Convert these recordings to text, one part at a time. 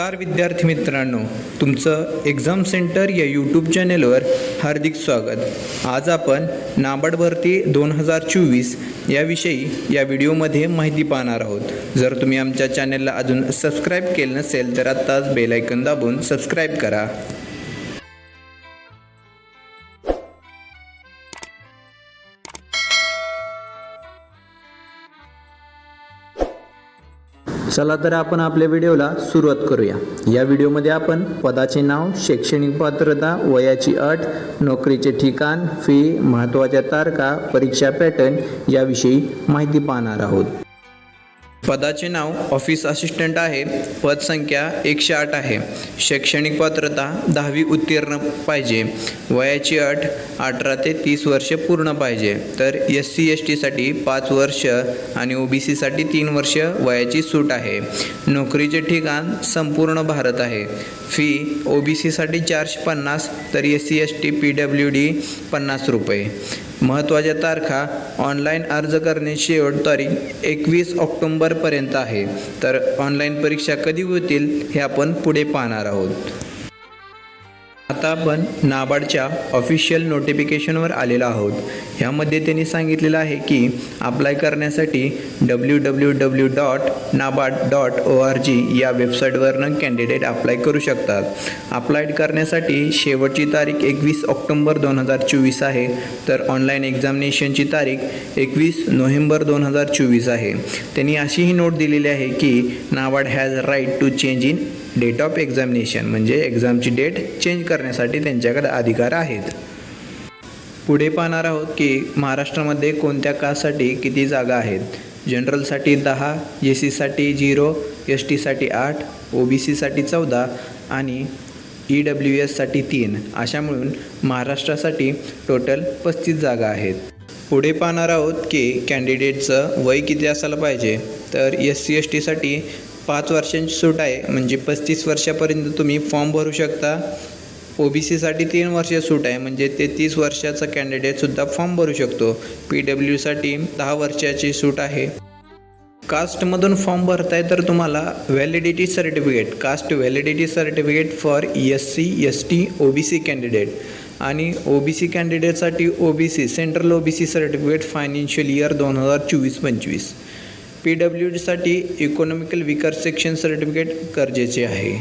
नमस्कार विद्यार्थी मित्रांनो, तुमचं एक्झाम सेंटर या यूट्यूब चॅनेलवर हार्दिक स्वागत। आज आपण नाबार्ड भरती 2024 याविषयी या व्हिडिओमध्ये माहिती पाहणार आहोत। जर तुम्ही आमच्या चॅनेलला अजून सबस्क्राईब केलं नसेल तर आत्ताच बेल आयकॉन दाबून सबस्क्राईब करा। चला तर आपण आपल्या व्हिडिओला सुरुवात करूया। या व्हिडिओमध्ये आपण पदाचे नाव, शैक्षणिक पात्रता, वयाची अट, नोकरीचे ठिकाण, फी, महत्त्वाच्या तारखा, परीक्षा पॅटर्न याविषयी माहिती पाहणार आहोत। पदाचे नाव ऑफिस असिस्टंट आहे। पद संख्या 108 आहे। शैक्षणिक पात्रता 10वी उत्तीर्ण पाहिजे। वयाची अट 18 ते 30 वर्ष पूर्ण पाहिजे। तर SC ST साठी 5 वर्ष आणि OBC साठी 3 वर्ष वयाची सूट आहे। नोकरीचे ठिकाण संपूर्ण भारत आहे। फी OBC साठी 450 तर SC ST PWD 50 रुपये। महत्त्वाच्या तारखा, ऑनलाईन अर्ज करण्याची शेवट तारीख 21 ऑक्टोबरपर्यंत आहे। तर ऑनलाईन परीक्षा कधी होतील हे आपण पुढे पाहणार आहोत। आता आपण नाबार्डच्या ऑफिशियल नोटिफिकेशनवर आलेलो आहोत। ह्यामध्ये त्यांनी सांगितलेलं आहे की अप्लाय करण्यासाठी www.nabard.org या वेबसाईटवरनं कॅन्डिडेट अप्लाय करू शकतात। अप्लाय करण्यासाठी शेवटची तारीख 21 ऑक्टोबर 2024 आहे। तर ऑनलाईन एक्झामिनेशनची तारीख 21 नोव्हेंबर 2024 आहे। त्यांनी अशीही नोट दिलेली आहे की NABARD has right to change in date of examination, म्हणजे एक्झामची डेट चेंज करण्यासाठी त्यांच्याकडे अधिकार आहेत। पुढे पाहणार आहोत की महाराष्ट्रामध्ये कोणत्या कास्टसाठी किती जागा आहेत। जनरलसाठी 10, SC साठी 0, ST साठी 8, OBC साठी 14 आणि EWS साठी 3, अशा मिळून महाराष्ट्रासाठी टोटल 35 जागा आहेत। पुढे पाहणार आहोत की कॅन्डिडेटचं वय किती असायला पाहिजे। तर SC ST साठी 5 वर्षांची सूट आहे, म्हणजे 35 वर्षापर्यंत तुम्ही फॉर्म भरू शकता। OBC साठी 3 वर्ष सूट आहे, म्हणजे 33 वर्षाचा कॅन्डिडेटसुद्धा फॉर्म भरू शकतो। PW साठी 10 वर्षाची सूट आहे। कास्टमधून फॉर्म भरताय तर तुम्हाला validity certificate, caste validity certificate for SC ST OBC candidate आणि OBC कॅन्डिडेटसाठी OBC central OBC certificate financial year 2024-25। PW साठी इकॉनॉमिकल विकर सेक्शन सर्टिफिकेट गरजेचे आहे।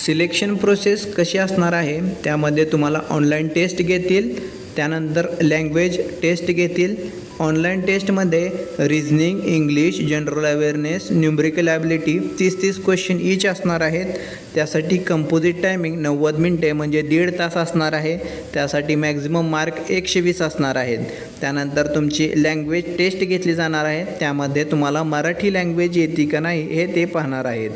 सिलेक्शन प्रोसेस कशी असणार आहे, त्यामध्ये तुम्हाला ऑनलाईन टेस्ट घेतील, त्यानंतर लँग्वेज टेस्ट घेतील। ऑनलाईन टेस्टमध्ये reasoning, English, general awareness, numerical ability 30-30 question each असणार आहेत। त्यासाठी कंपोजिट टायमिंग 90 मिनिटे म्हणजे 1.5 तास असणार आहे। त्यासाठी मॅक्झिमम मार्क 120 असणार आहेत। त्यानंतर तुमची लँग्वेज टेस्ट घेतली जाणार आहे, त्यामध्ये तुम्हाला मराठी लँग्वेज येते का नाही हे ते पाहणार आहेत।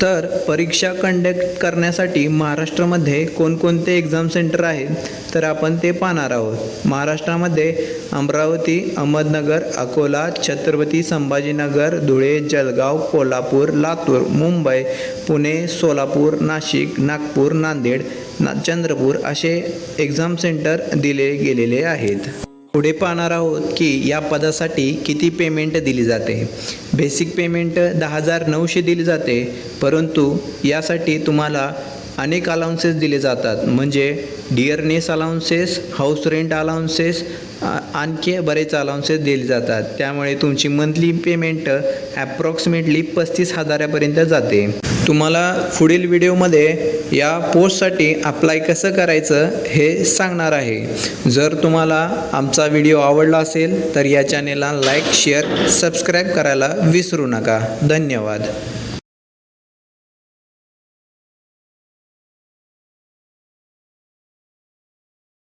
तर परीक्षा कंडक्ट करण्यासाठी महाराष्ट्रामध्ये कोणकोणते एक्झाम सेंटर आहेत तर आपण ते पाहणार आहोत। महाराष्ट्रामध्ये अमरावती, अहमदनगर, अकोला, छत्रपती संभाजीनगर, धुळे, जळगाव, कोल्हापूर, लातूर, मुंबई, पुणे, सोलापूर, नाशिक, नागपूर, नांदेड, चंद्रपूर असे एक्झाम सेंटर दिले गेलेले आहेत। पुढे पाहणार आहोत की या पदासाठी किती पेमेंट दिली जाते। बेसिक पेमेंट 10,900 दिली जाते, परंतु यासाठी तुम्हाला अनेक अलाउन्सेस दिले जातात, म्हणजे डिअरनेस अलाउन्सेस, हाऊस रेंट अलाउन्सेस, आणखी बरेच अलाउन्सेस दिले जातात। त्यामुळे तुमची मंथली पेमेंट ॲप्रॉक्सिमेटली 35,000पर्यंत जाते। तुम्हाला पुढील व्हिडिओमध्ये या पोस्टसाठी अप्लाय कसं करायचं हे सांगणार आहे। जर तुम्हाला आमचा व्हिडिओ आवडला असेल तर या चॅनेलला लाईक, शेअर, सबस्क्राईब करायला विसरू नका। धन्यवाद।